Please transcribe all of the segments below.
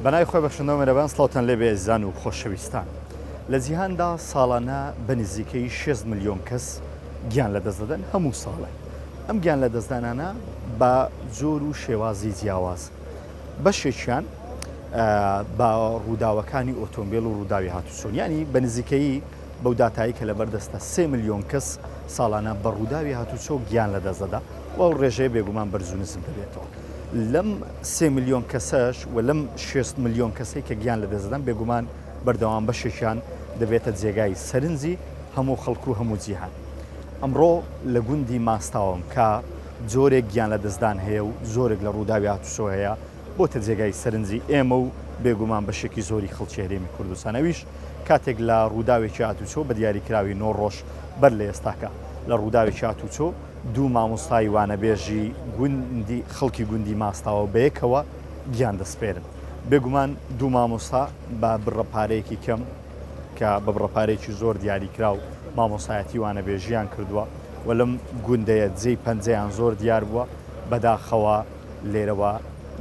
بەنای خۆی بەشنەوە مێرەبان سڵاوتان لێ بێ زان و خۆشەویستان. لە جیهاندا ساڵانە بە نزیکەی 6 ملیۆن کەس گیان لە دەست دەدەن هەموو ساڵێ. ئەم گیان لە دەستدانانە بە جۆر و شێوازی جیاواز. بەشێکیان بە ڕووداوەکانی ئۆتۆمبیل و ڕووداوی هاتوچۆ، ینی بە نزیکەی بەو داتایی کە لەبەردەستە 3 ملیۆن کەس ساڵانە بە ڕووداوی هاتوچۆ گیان لە دەست دەدا و ئەو ڕێژەیە بێگومان بەرزونزم دەبێتەوە. لەم 3 ملیۆن کەسەش و لەم 6 ملیۆن کەسەی کە گیان لە دەستدەن بێگومان بەردەوام بەشێکیان دەبێتە جێگای سەرنجی هەموو خەڵکو و هەموو جیهان. ئەمڕۆ لە گوندی ماستاوم کە جۆرێک گیان لە دەستدان هەیە و زۆرێک لە ڕووداوی هاتوچۆ هەیە بۆتە جێگای سەرنجی ئێمە و بێگومان بەشێکی زۆری خەڵکی هەرێمی کوردستانەویش کاتێک لە ڕووداوێکی هاتوچۆ بە دیاریکراوی 9 ڕۆژ بەر لە ئێستاکە لە ڕووداوێکی هاتوچۆ دوو مامۆستای وانەبێژی گوندی خەڵکی گوندی ماستاوە بەیەکەوە گیان دەسپێرن. بێگومان دوو مامۆستا بە بڕەپارەیەکی کەم کە بە بڕەپارێکی زۆر دیاریکرا و مامۆسایەتی وانەبێژیان کردووە و لەم گوندەیە جێی پەنجەیان زۆر دیار بووە بەداخەوە لێرەوە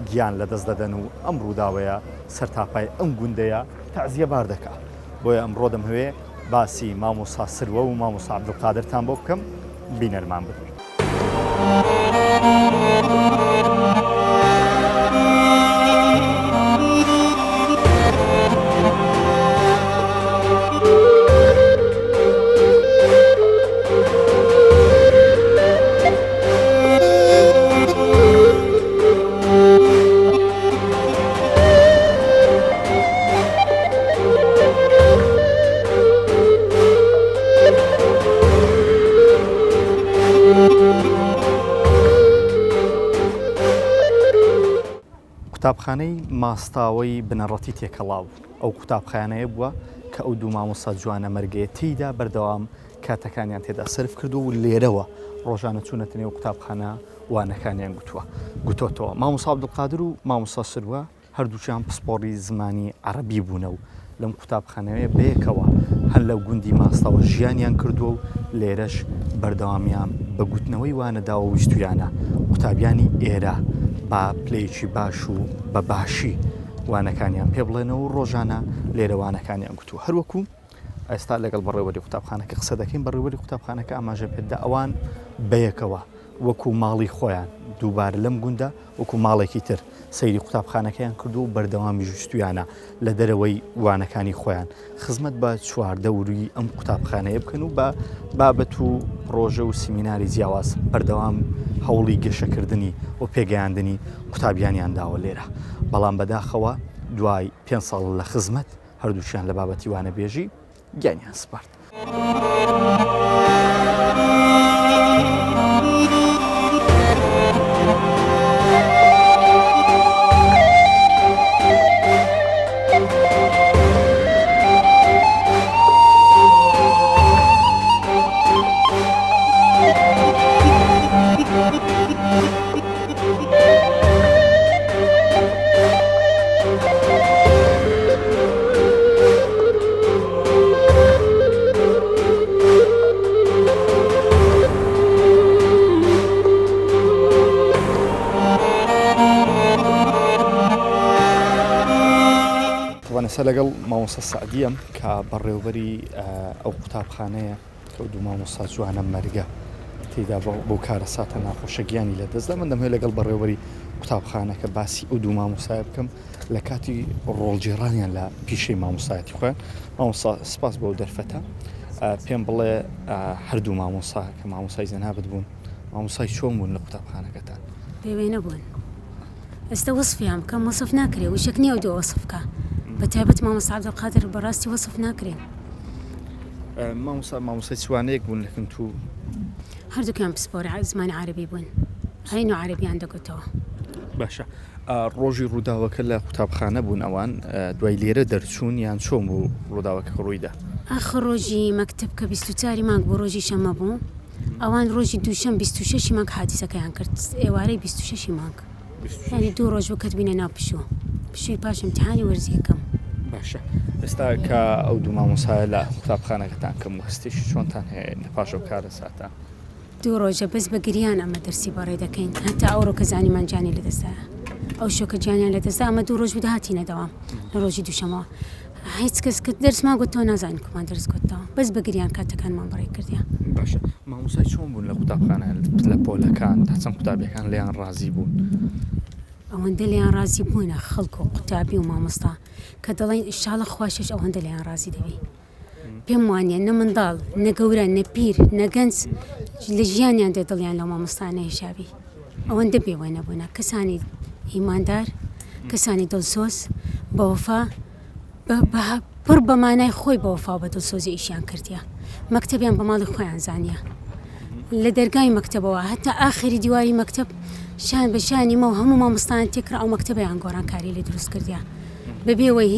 گیان لە دەست دەدەن و ئەم ڕووداوەیە سەرتاپای ئەم گوندەیە تەعزیە بار دەکات. بۆیە ئەمڕۆ دەمەوێ باسی مامۆستا سروە و مامۆستا عەبدولقادرتان بۆ بکەم بینەرمان بدەن. قوتابخانەی ماستاوەی بنەڕەتی تێکەڵاو ئەو قوتابخانەیە بووە کە ئەو دوو مامۆستا جوانە مەرگەیە تێیدا بەردەوام کاتەکانیان تێدا سرف کردو و لێرەوە ڕۆژانە چوونەتە نێو قوتابخانە وانەکانیان گوتوتەوە. مامۆستا عەبدولقادر و مامۆستا سروە هەردووچیان پسپۆڕی زمانی عەرەبی بوونە و لەم قوتابخانەیە بەیەکەوە هەر لەو گوندی ماستاوە ژیانیان کردووە و لێرەش بەردەوامیان بە گوتنەوەی وانەداوە ویستویانە قوتابیانی ئێرە با پلەیەکی باش و بە باشی وانەکانیان پێ بڵێنەوە و ڕۆژانە لێرەوانەکانیان گوتووە. هەروەکو ئێستا لەگەڵ بەڕێوەری قوتابخانەکە قسە دەکەین. بەڕێوەری قوتابخانەکە ئاماژە پێدا ئەوان بەیەکەوە وەکو ماڵی خۆیان دووبارە لەم گوندە وەکو ماڵێکی تر سەیری قوتابخانەکەیان کردو و بەردەوامی ژوستویانە لە دەرەوەی وانەکانی خۆیان خزمەت بە چواردە وروی ئەم قوتابخانەیە بکەن و بە بابەت و ڕۆژە و سیمیناری جیاواز بەردەوام هەوڵی گەشەکردنی و پێگەیاندنی قوتابیانیان داوە لێرە. بەڵام بەداخەوە دوای 5 ساڵ لە خزمەت هەردووچیان لە بابەتی وانەبێژی گیانیان سپارد. لەگەڵ مامۆستا سعدیەم کە بەڕێوەبەری ئەو قوتابخانەیە کە دوو مامۆستا جوانە مەرگە تێیدا بۆ کارە ساتە ناخۆشە گیانی لە دەستدا. من دەمەوێت لەگەڵ بەڕێوەری قوتابخانەکە باسی ئەو دوو مامۆستایە بکەم لە کاتی ڕۆڵجێڕانیان لە پیشەی مامۆستایەتی خۆیان. مامۆستا سپاس بۆ دەرفەتە پێم بڵێ هەردوو مامۆستا کە مامۆستای جەنابەت بوون مامۆستای چۆن بوون لە قوتابخانەکەتان؟ پێوێنە بوون. ئێستا وەسفیان بکەم وەسف ناکرێ وشک نییە و دو وەسفکە بەتایبەت مامۆستا عەبدولقادر بەڕاستی وەسف ناکرێن. مامۆستای چوانەیەک بوون لەکن تو هەردووکیان پسپۆڕی زمانی عەرەبی بوون هەین و عەرەبیان دەگوتەوە. باشە ڕۆژی ڕووداوەکە لە قوتابخانە بوون ئەوان دوای لێرە دەرچوون یان چۆن بوو ڕووداوەکە ڕوویدا؟ ئاخر ڕۆژی مەکتب کە 24 مانگ بۆ ڕۆژی شەمە بوو ئەوان ڕۆژی دووشەم 26 مانگ حادیسەکەیان کرد ئێوارەی 26 مانگ ینی 2 ڕۆژ بکەت بینە ناو پشووی پاش ئیمتیحانی وەرزیەکەم. باشە ئێستا کە ئەو دوو مامۆستایە لە قوتابخانەکەتان کەم و هەستێکی چۆنتان هەیە لە پاش ئەو کارە ساتە؟ 2 ڕۆژە بەس بە گریان ئەمە دەرسی بەڕێ دەکەین هەتا ئەوڕۆ کە زانیمانجانی لەدەستایە ئەو شۆکە گیانیان لە دەستا ئەمە دوو ڕۆژ بوو هاتینە دەوام لە ڕۆژی دووشەمەوە هیچ کەس کە دەرسمان گوت تۆ نازانین کومان دەرس گوتەوە بەس بەگریان کاتەکانمان بڕێ کردیان. باشە مامۆسای چۆن بوون لە قوتابخانە لە پۆلەکان تا چەند قوتابیەکان لیان ڕازی بوون؟ ئەوەندە لیان ڕازی بووینە خەڵک و قوتابی و مامۆستا کە دەڵێن ئینشاڵڵا خواشش ئەوەندە لیان ڕازی دەبی. پێم وانە نە منداڵ نە گەورە نە پیر نە گەنج لە ژیانیان دێ دڵیان لە مامۆستانە هێشابی ئەوەندە بێوە نەبوونا کەسانی ئیماندار کەسانی دڵسۆز بەوەفا پڕ بەمانای خۆی بەوەفا بە دڵسۆزی ئیشیان کردیە مەکتەبیان بە ماڵی خۆیان زانیە لە دەرگای مەکتەبەوە هەتا ئاخری دیواری مەکتەب شان بە شانی مە و هەموو مامۆستان تێکرا ئەو مەکتەبیان گۆڕانکاری لێ دروست کردیە بەبێەوەی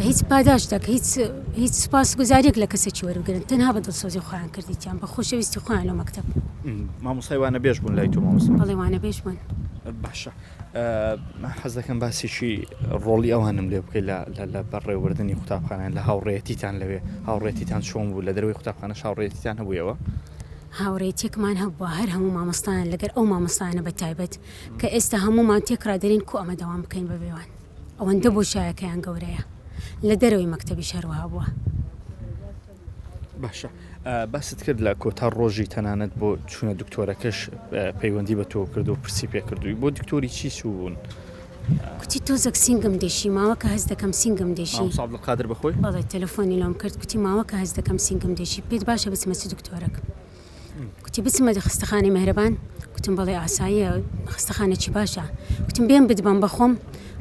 هیچ پاداش دەک هیچ سپاس گوزارێک لە کەسێکی وەرگرن تەنها بە دڵسۆزی خۆیان کردیتیان بە خۆشەویستی خۆیان لە مەکتەب مامۆسای وانە بێژ بوون لای تۆ مامۆستا بەڵێ وانە بێژ بوون. باشە حەز دەکەم باسێکی ڕۆڵی ئەوانم لێ بکەیت لە بەڕێوەردنی قوتابخانەیان لە هاوڕێتیتان لەوێ هاوڕێتیتان چۆن بوو لە دەروی قوتابخانە هاوڕێتیتان هەبوویەوە؟ هاوڕێتێکمان هەبووە هەر هەموو مامۆستان لەگەر ئەو مامۆستانە بە تایبەت کە ئێستا هەمومان تێکرا دەرین کو ئەمە دەوام بکەین بە بێوان ئەوەندە بۆ شایەکەیان گەورەیە لە دەرەوەی مەکتەبی شەروەها بووە. باشە باست کرد لە کۆتا ڕۆژی تەنانەت بۆ چوونە دکتۆرەکەش پەیوەندی بە تۆ کرد و پرسی پێ کردووی بۆ دکتۆری چی سوون؟ کوتی تۆزێک سینگم دێشی ماوە کە هەز دەکەم سینگم دێشی قادر بخۆی بەڵێ تەلەفۆنی لۆم کرد کوتی ماوە کە هەز دەکەم سینگم دێشی پێت باشە بچمە چ دکتۆرەک کوتی بچمە خستەخانەی مەهرەبان کوتم بەڵێ ئاساییە خستەخانەی باشە کوتم بێم بدبم بەخۆم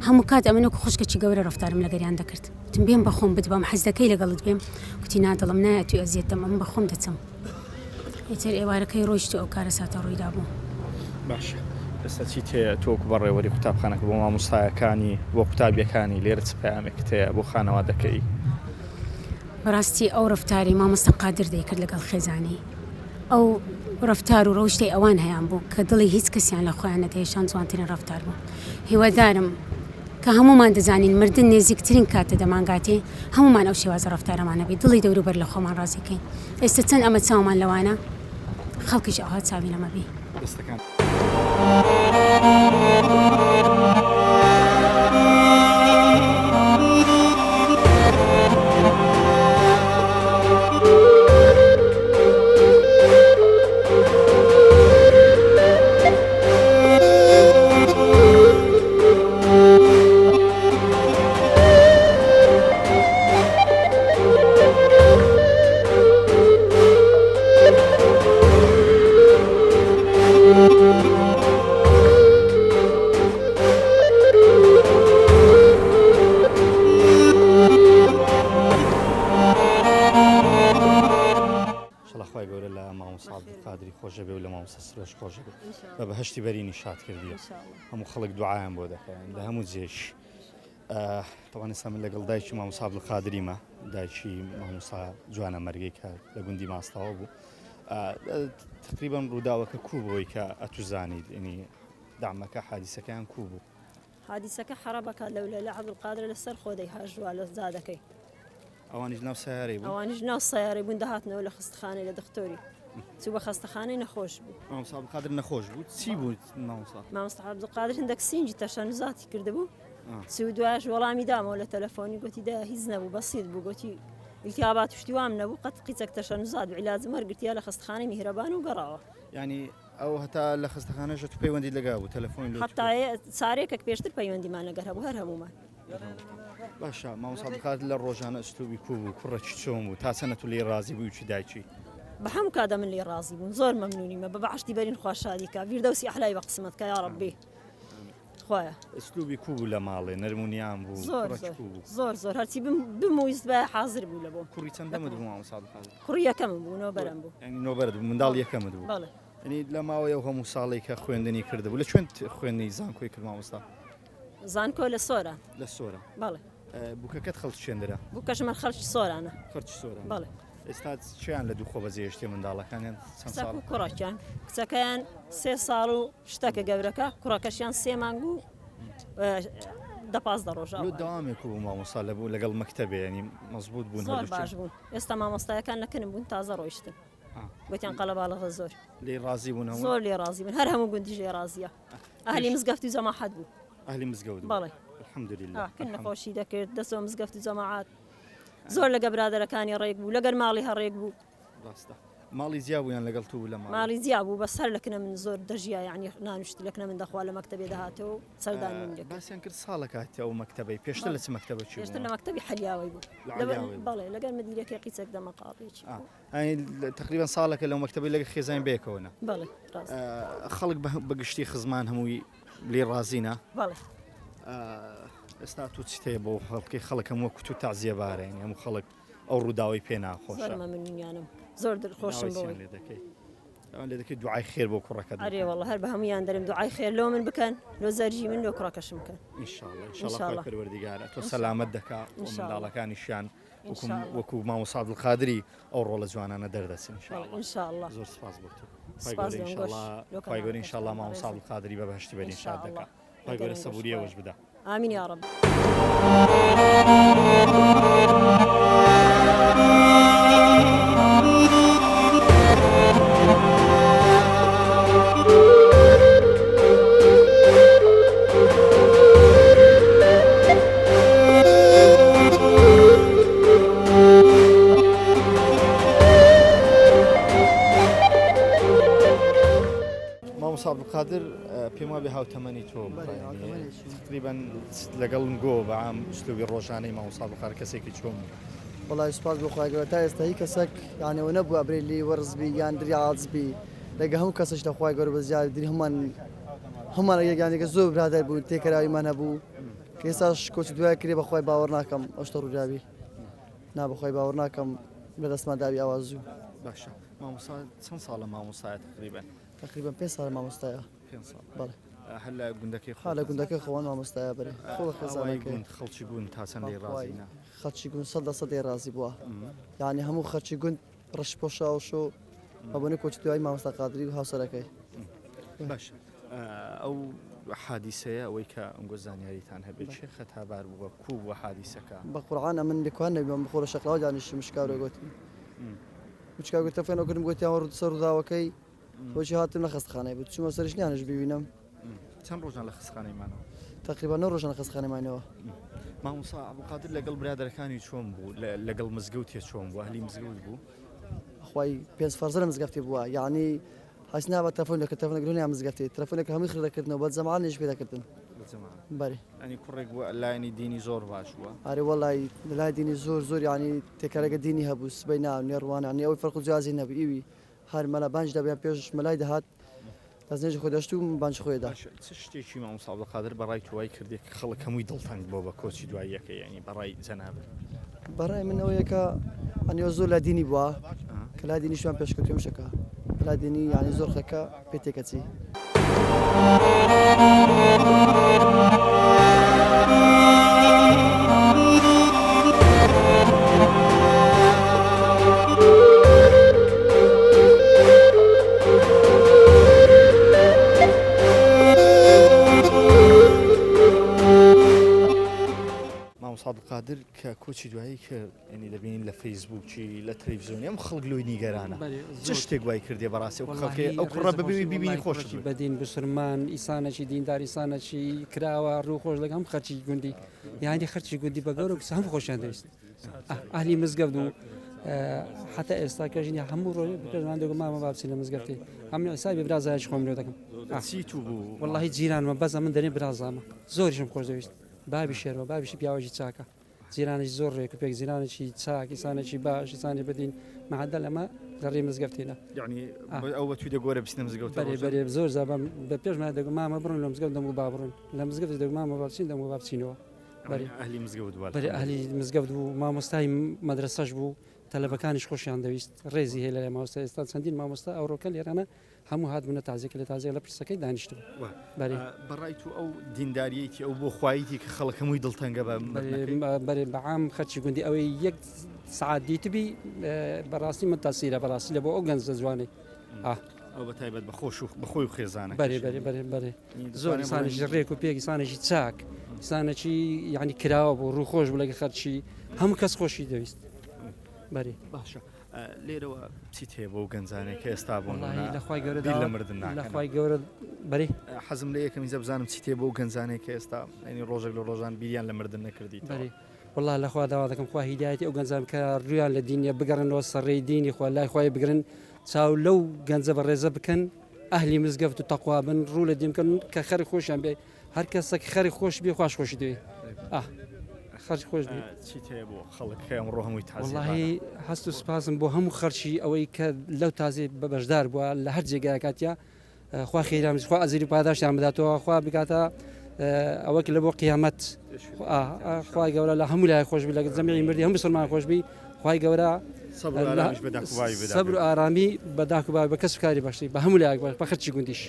هەموو کات ئەمنە خۆشکەی گەورە ڕفتارم لەگەریان دەکرد کوتم بێم بەخۆم بدبم حەز دەکەی لەگەڵت بێم کوتی نادڵم نایە توی ئەزیێتم ئەم بەخۆم دەچم ئیتر ئێوارەکەی ڕۆیشت ئەو کارە ساتە ڕوویدا بوو. باشە ئێستا چی تێ تۆکو بەڕێوەری قوتابخانەکە بۆ مامۆستایەکانی بۆ قوتابیەکانی لێرە چ پەیامێک هەیە بۆ خانەوادەکەی؟ بەڕاستی ئەو ڕفتاری مامۆستا قادر دەیکرد لەگەڵ خێزانی ئەو ڕفتار و ڕۆشتەی ئەوان هەیەیان بوو کە دڵی هیچ کەسیان لە خۆیان نەدەهێشان جوانترین ڕفتار بوو. هیوادارم کە هەمومان دەزانین مردن نێزیکترین کاتە دەمانگاتێ هەمومان ئەو شێوازە ڕفتارەمانە بێت دڵی دەوروبەر لە خۆمان ڕازیکەین ئێستا چەند ئەمە چاومان لەوانە خەڵکیش ئەوها چاوی لەمە بێ. دەستەکان قادری خۆشە بێ و لە مامۆستا سروش خۆشە بێ بە بەهەشتی بەرینی شاد کردیە هەموو خەڵک دوعایان بۆ دەکەن لە هەموو جێش تەوان ئێستا من لەگەڵ دایکی مامۆستا عەبدولقادریمە دایکی مامۆستا جوانە مەرگەی کە لە گوندی ماستاوە بوو تقریبا ڕووداوەکە کوو بۆی کە ئەتوزانیت ینی دامەکە حادیسەکەیان کوو بوو حادیسەکە حەرەبەکە لەولە لە عەبدولقادر لەسەر خۆدەی هاژوا لە زادەکەی ئەوانیش ناو سەیارەی بوو ئەوانیش ناو سەیارەی بوون دەهاتنەوە لە خستەخانەی لە دکتۆری چوو بە خستەخانەی نەخۆش بوو مامۆستا عەبدولقادر نەخۆش بوو چی بوو مامۆستا عەبدولقادر هەندێک سینجی تەشەنوزاتی کردبوو چوو دوایش وەڵامی دامەوە لە تەلەفۆنی گوتی دا هیچ نەبوو بەسیط بوو گوتی التیابات شتیوام نەبوو قەت قیچێک تەشەنوزات و عیلاج وەرگرتیە لە خستەخانەی میهرەبان و گەڕاوە ینی ئەو هەتا لە خستەخانەش تو پەیوەندی لەگا بوو تەلەفۆن حتا سارێکێک پێشتر پەیوەندیمان لەگەر هەبوو هەر هەمومان باشە مامۆستا عەبدولقادر لە ڕۆژانە ئەستوبی کوو بوو کوڕەکی چۆن بوو تا چەنە تو لێ ڕازی بووی چی دایکی بە هەموو کادە من لێ ڕازی بوون زۆر مەمنونیمە بە بەعشتی بەرین خواشادیکە ویردەوسی ئەحلای بە قسمەتکە یا ڕەبی خۆیە ئەسلوبی کوو بوو لە ماڵێ نەرمونیان بوو زۆر هەرچی بمویست بە حازر بوو لە بۆ کوڕی چەندەمە بوو مامۆستا عەبدولقادر کوڕی یەکەمم بوو نۆبەرم بوو ینی نۆبەرت بوو منداڵ یەکەمت بوو بەڵێ ینی لە ماوەیە و هەموو ساڵێک کە خوێندنی کردبوو لە کوێن خوێندنی زانکۆی کرد مامۆستا زانکۆ لە سۆرە لە سۆرە بەڵێ بووکەکەت خەڵک چێندرا بووکەشمە خەڵکی سۆرانە خەڵکی سۆرە بەڵێ ئێستا چیان لە دوو خۆ بەجێهێشتێ منداڵەکانیان چەند ساڵ و کوڕەکیان کچەکەیان 3 ساڵ و شتەکە گەورەکە کوڕەکەشیان 3 مانگ و 15 ڕۆژ داوامێک بوو مامۆستا لە بوو لەگەڵ مەکتەبێ ینی مەزبوط بوون زۆر باش بوون ئێستا مامۆستایەکان نەکەنم بوون تازە ڕۆیشتن گوتیان قەلەباڵغە زۆر لێ ڕازی بوون زۆر لێ ڕازی بن هەر هەموو گوندیش لێ ڕازیە ئەهلی مزگەفتی جەماعەت بوو ئەهلی مزگەوت بەڵێ الحمد لله کن نەخۆشی دەکرد دەستەوە مزگەفتی جەماعەت زۆر لەگە برادەرەکانی ڕێک بوو لەگەر ماڵی هەڕێک بوو ڕاستە ماڵی زیاب بوویان لەگەڵ تو لە ماڵی زیاب بوو بەس هەر لەکنە من زۆر دەژیا یعنی نانوشتی لەکنە من دەخوا لە مەکتەبێ دەهاتەوە سەردان من دەکرد باسییان کرد ساڵە کاتی ئەو مەکتەبەی پێشتر لە چ مەکتەبە چی پێشتر لە مەکتەبی حەلیاوی بوو حەلیاوی بوو. بەڵێ لەگەر مدیرەکەی قیچێک دەمەقاڵێکی تقریبا ساڵێکە لەو مەکتەبی لەگە خێزان بێکەوەنە بەڵێ ڕاست خەڵک بەگشتی خزمان هەمووی لێ ڕازینە بەڵێ ئێستا تو چتەیە بۆ خەڵکی خەڵکەم وەکو تو تازیە بارێن هەموو خەڵک ئەو ڕووداوی پێ ناخۆشە زۆر مەمنونیانم زۆر دڵخۆشم بەوەی لێ دەکەی لێ دەکەی دوعای خێر بۆ کوڕەکەت ئەرێ وەڵڵە هەر بە هەمویان دەرم دوعای خێر لۆ من بکەن لۆ زەرجی من لۆ کوڕەکەشم بکەن ئینشاءڵڵە پەروەردیگارە تۆ سەلامەت دەکا و منداڵەکانیشیان وەکو مامۆستا عەبدولقادری ئەو ڕۆڵە جوانانە دەردەچن ئینشاءڵڵە زۆر سپاس بۆ تو پای گەورە ئینشاءڵڵە مامۆستا عەبدولقادری بە بەهشتی بەدین شاد دەکا پای گەورە سەبووری ئەوەش بدە ئامین یا ڕەب مامۆستا عەبدولقادر پێم وابێ هاوتەمەنی تۆ تقریبا لەگەڵم گۆ بە عام ئوسلوبی ڕۆژانەی مامۆستا عەبدولقادر کەسێکی چۆن والله سپاس بخوای گەورە تا ئێستا هیچ کەسێک یانەوە نەبوو ئەبرێ لی وەرزبی یان دری عاجزبی لەگە هەموو کەسش دەخوای گەورە بە زیاد دری هەمان یەکیانێکە زۆر برادەر بوو تێکەراویمان هەبوو کە ئێستاش کۆچی دوای کرێ بەخوای باوەڕ ناکەم ئەوشتە ڕووداوی نا بەخوای باوەڕ ناکەم لە دەستمان داوی ئاوازوو باشە مامۆستا چەند ساڵە مامۆستایە تقریبا تقریبا 5 ساڵ مامۆستایە 5 ساڵ بەڵێ هەر لە گوندەکەی خا لە گوندەکەی خۆوان مامۆستایە بەرێ خۆ خێزانەکەی خەڵکی گوند تا چەند لێ ڕازینە خەڵکی گوند 100% ڕازی بووە یعنی هەموو خەڵکی گوند ڕشپۆشاوشۆ ئەبوونی کۆچی دوای مامۆستا قادری و هاوسەرەکەی باش ئەو حادیسەیە ئەوەی کە ئەنگۆ زانیاریتان هەبێت چێ خەتابار بووە کوو بووە حادیسەکە بە قورعانە من لێکوان نەبیم بخۆرە شەقڵاو دانیشت مشکاورە گوتی مشکاو گوتە فێنەوە کردم گوتیان ڕوود سەر ڕووداوەکەی بۆچی هاتم لە خەستخانەی بوو چوومە سەرش نیانش ببینم چەند ڕۆژان لە خستخانەیمانەوە تقریبا 9 ڕۆژان لە خەستخانەمانەوە مامۆستا عەبدولقادر لەگەڵ برادەرەکانی چۆن بوو لەگەڵ مزگەوتێ چۆن بوو هەلی مزگەوت بوو خوای پێنج فەرزە لە مزگەفتی بووە یعنی حسنا بە تەلەفۆن دەکرد تەلەفۆنێک لۆنیان مزگەفتی تەلەفۆنێک هەمووی خردەکردنەوە بە جەماعەتیش پێ دەکردن بەری ئەنی کوڕێک بووە لایەنی دینی زۆر باش بووە ئارێ وەڵی لای دینی زۆر یعنی تێکارەکە دینی هەبوو سبەی ناو نێڕوانە ینی ئەوەی فەرق و جیازی نەبوو ئیوی هەر مەلا بانج دەبیان پێش مەلای دەهات دەستنێژی خۆی دەشت و بانج خۆیدا چ شتێکی مامۆستا عەبدولقادر بەڕای توای کردێک خەڵک هەمووی دڵتەنگ بۆ بە کۆچی دواییەکە یعنی بەڕای جەنابەت بەڕای من ئەوەیەکە ئەنیۆ زۆر لە دینی بووە کە لا دینیشیان پێشکەوتێ شەکە لا دینی یعنی زۆر خەکە پێ تێکەچی مامۆستا عەبدولقادر کە کۆچی دوایی کرد ینی دەبینین لە فەیسبووکی لە تەلەڤیزیۆنی ئەم خەڵک لۆی نیگەرانە چ شتێک وای کردێ بەڕاستی ئەو کوڕە ببێ بیبینی خۆش بەدین بسرمان ئیسانەی دیندار ئیسانەی کراوە ڕووخۆش لەگەم خەرچی گوندی یانی خەرچی گوندی بە گەورە هەم خۆشیان دەویست ئەهلی مزگەوت و حتا ئێستا کەژینی هەموو ڕۆژ بکردمان دەگو مامە بابچین لە مزگەفتی هەموو حسابی برازایش خۆم لێ دەکەم چی تو بوو وەڵڵاهی جیرانمە بەزە من دەرێ برازامە زۆریشم خۆش دەویست بابی شێرەوە بابیشی پیاوەژی چاکە جیرانێکی زۆر ڕێک پێک جیرانێکی چاک ئیسانێکی باش ئیسانی بدین مەعەدە لەمە لەڕێ مزگەفتینە یعنی ئەو بە توی دەگۆرە بچنە مزگەوت بەرێ زۆر زابم بە پێشمان دەگو مامە بڕن لە مزگەوت دەمو با بڕن لە مزگەوت دەگو مامە بابچین دەمو بابچینەوە ئەهلی مزگەوت بووە بەرێ ئەهلی مزگەوت بوو مامۆستای مەدرسەش بوو تەلەبەکانیش خۆشیان دەویست ڕێزی هەیە لە مامۆستا ئێستا چەندین مامۆستا ئەوڕۆکە لێرانە هەموو هاتبوونە تازێک لە تازێک لە پرسەکەی دانیشت بوو بەڕای تو ئەو دینداریەتی ئەو بۆ خوایەتی کە خەڵک هەمووی دڵتەنگە بەرێ بەعام خەرچی گوندی ئەوەی یەک سعات دیتبی بەڕاستی من تاسیرە بەڕاستی لە بۆ ئەو گەنجە جوانەی ئەو بە تایبەت بەخۆی و خێزانە بەرێ زۆر ئینسانێکی ڕێک و پێک ئینسانێکی چاک ئینسانێکی یعنی کراوە بۆ ڕووخۆش بوو لەگە خەرچی هەموو کەس خۆشی دەویست بەرێ باشە لێرەوە چیت هەیە بۆ گەنجانێک کە ئێستا بوون والله لەخوای گەورە بیر لە مردن ناکەن. لەخوای گەورە بەری حەزم لە یەکەمی زەبزانم چیت هەیە بۆ گەنجانێک کە ئێستا ینی ڕۆژێک لە ڕۆژان بیریان لە مردن نەکردیت. بەری والله لەخوا داوا دەکەم خوا هیدایەتی ئەو گەنجان کە ڕویان لە دینیە بگەڕنەوە سەرڕێی دینی خوا لای خوای بگرن چاو لەو گەنجە بەڕێزە بکەن ئەهلی مزگەفت و تەقوا بن ڕوو لە دین بکەن کە خەری خۆشیان بێ هەر کەسێک خەری خۆش بێ خوش خۆشی دوێ خەرج خۆش بێ. چیت هەیە بۆ خەڵک کە ئەمڕۆ هەمووی تازە والله هەست و سپاسم بۆ هەموو خەرچی ئەوەی کە لەو تازێ بەبەشدار بووە لە هەر جێگای کاتیا خوا خێرام خوا ئەزیری پاداشیان بداتەوە خوا بکاتە ئەوەک لە بۆ قیامەت خوای گەورە لە هەموو لای خۆش بی لە جەمیعی مردی هەموو مسلمان خۆش بی خوای گەورە سەبر و ئارامی بە داکوبای بە کەس کاری بەشتی بە هەموو لایەک بە خەرچی گوندیش.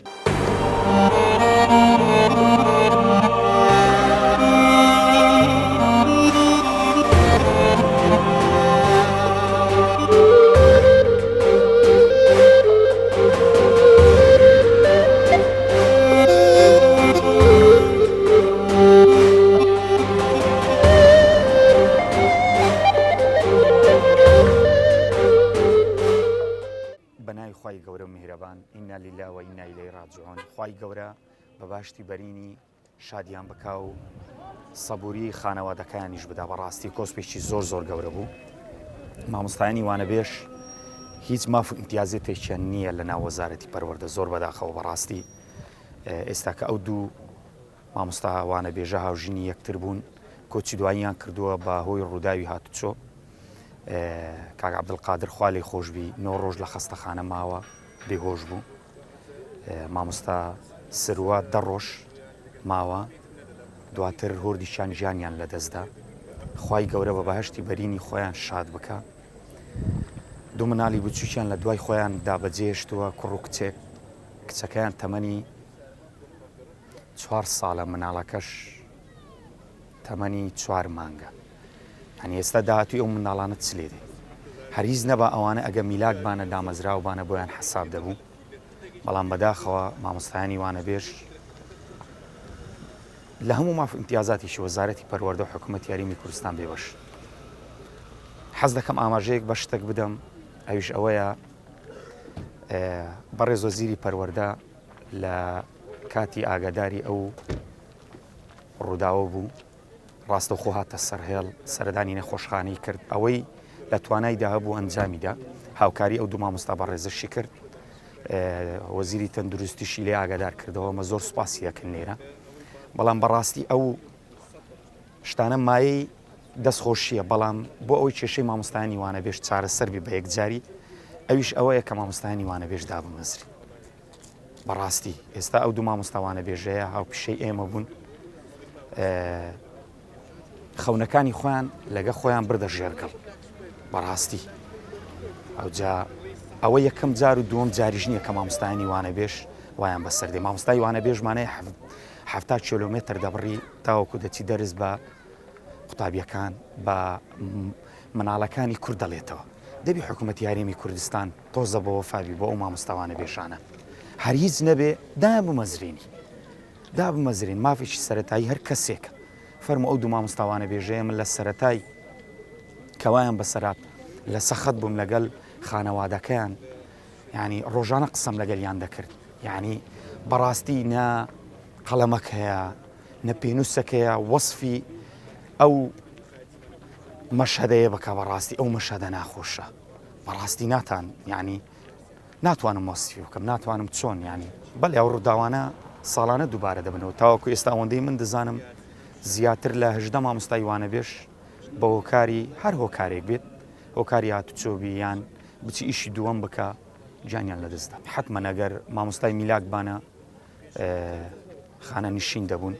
خی گەورە میهرەبان ئینا لیلا و ئینا ئیلەیهی ڕاجعون. خی گەورە بە باشتی بەرینی شادیان بکا و سەبووری خانەوادەکانیش بدا. بەڕاستی کۆسپێکی زۆر زۆر گەورە بوو. مامۆستایانی وانەبێش هیچ ماف و ئیمتیازێتێکیان نییە لە ناو وەزارەتی پەروەردە زۆر بەداخەوە. بەڕاستی ئێستا کە ئەو دوو مامۆستا وانەبێژە هاوژینی یەکتر بوون کۆچی دواییان کردووە بە هۆی ڕووداوی هاتوچۆ. کاک عەبدولقادر خوا لێی خۆشبی 9 ڕۆژ لە خەستەخانە ماوە بێهۆش بوو. مامۆستا سروە 10 ڕۆژ ماوە دواتر هۆردیشان ژیانیان لەدەستدا. خوای گەورە بە بەهەشتی بەرینی خۆیان شاد بکە. دوو مناڵی بچووکیان لە دوای خۆیان دابەجێشتووە کوڕ و کچێک. کچەکەیان تەمەنی 4 ساڵە مناڵەکەش تەمەنی 4 مانگە. هەنی ئێستا داهاتوی ئەو منداڵانە چ لێ دێ هەریز نەبە ئەوانە ئەگە میلاکبانە دامەزراوبانە بۆیان حەساب دەبوو. بەڵام بەداخەوە مامۆستایانی وانەبێژ لە هەموو ماف ئیمتیازاتیشی وەزارەتی پەروەردە و حکوومەتی یاریمی کوردستان بێوەش. حەز دەکەم ئاماژەیەک بە شتێک بدەم ئەویش ئەوەیە بەڕێز وەزیری پەروەردە لە کاتی ئاگاداری ئەو ڕووداوە بوو ڕاستەوخۆ هاتە سەرهێڵ سەردانی نەخۆشخانەی کرد. ئەوەی لە توانایدا هەبوو ئەنجامیدا هاوکاری ئەو دوو مامۆستا بەڕێزەشی کرد. وەزیری تەندروستیشی لێ ئاگادار کردەوە مە زۆر سوپاسی دەکەن لێرە. بەڵام بەڕاستی ئەو شتانە مایەی دەستخۆشیە. بەڵام بۆ ئەوەی کێشەی مامۆستایانی وانەبێژ چارەسەربی بە یەکجاری ئەویش ئەوەیە کە مامۆستایانی وانەبێژ دابمەزری. بەڕاستی ئێستا ئەو دوو مامۆستا وانەبێژەیە هاوپیشەی ئێمە بوون. خەونەکانی خۆیان لەگە خۆیان بردە ژێرگەڵ. بەڕاستی ئەوجا ئەوە یەکەم جار و دووەم جاریش نییە کە مامۆستایانی وانەبێژ وایان بەسەردێ. مامۆستای وانەبێژمانەیە 70 کیلۆمتر دەبڕی تاوەکو دەچی دەرز بە قوتابیەکان بە مناڵەکانی کورد دەڵێتەوە. دەبی حکوومەتی یاریمی کوردستان تۆزە بە وەفابی بۆ ئەو مامۆستا وانەبێژانە هەرگیز نەبێ دابمەزرێنی دابمەزرێن. مافێکی سەرەتایی هەر کەسێکە فەرمو ئەو دوو مامۆستا وانەبێژەیە من لە سەرەتای کەوایان بەسەرات لە سەخت بووم لەگەڵ خانەوادەکەیان ینی ڕۆژانە قسەم لەگەڵیان دەکرد. یعنی بەڕاستی نە قەڵەمەک هەیە نە پێنووسەکەیە وەصفی ئەو مەشهەدەیە بکە. بەڕاستی ئەو مەشهەدە ناخۆشە. بەڕاستی ینی ناتوانم وەصفی بکەم ناتوانم چۆن ینی بەڵێ ئەو ڕووداوانە ساڵانە دووبارە دەبنەوە. تاوەکو ئێستا ئەوەندەی من دەزانم زیاتر لە 18 مامۆستای وانەبێژ بە هۆکاری هەر هۆکارێک بێت هۆکاری هاتوچۆبی یان بچی ئیشی دووەم بکە جانیان لەدەستدا. حتممە ئەگەر مامۆستای میلاکبانە خانە نشین دەبوون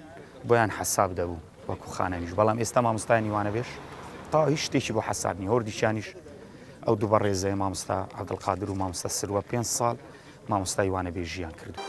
بۆیان حەساب دەبوو وەکو خانەنیش. بەڵام ئێستا مامۆستایانی وانەبێژ تا هیچ شتێکی بۆ حەسابنی. هۆردیشانیش ئەو دوو بەڕێزەیە مامۆستا عەبدولقادر و مامۆستا سروە 5 ساڵ مامۆستای وانەبێژیان کردو.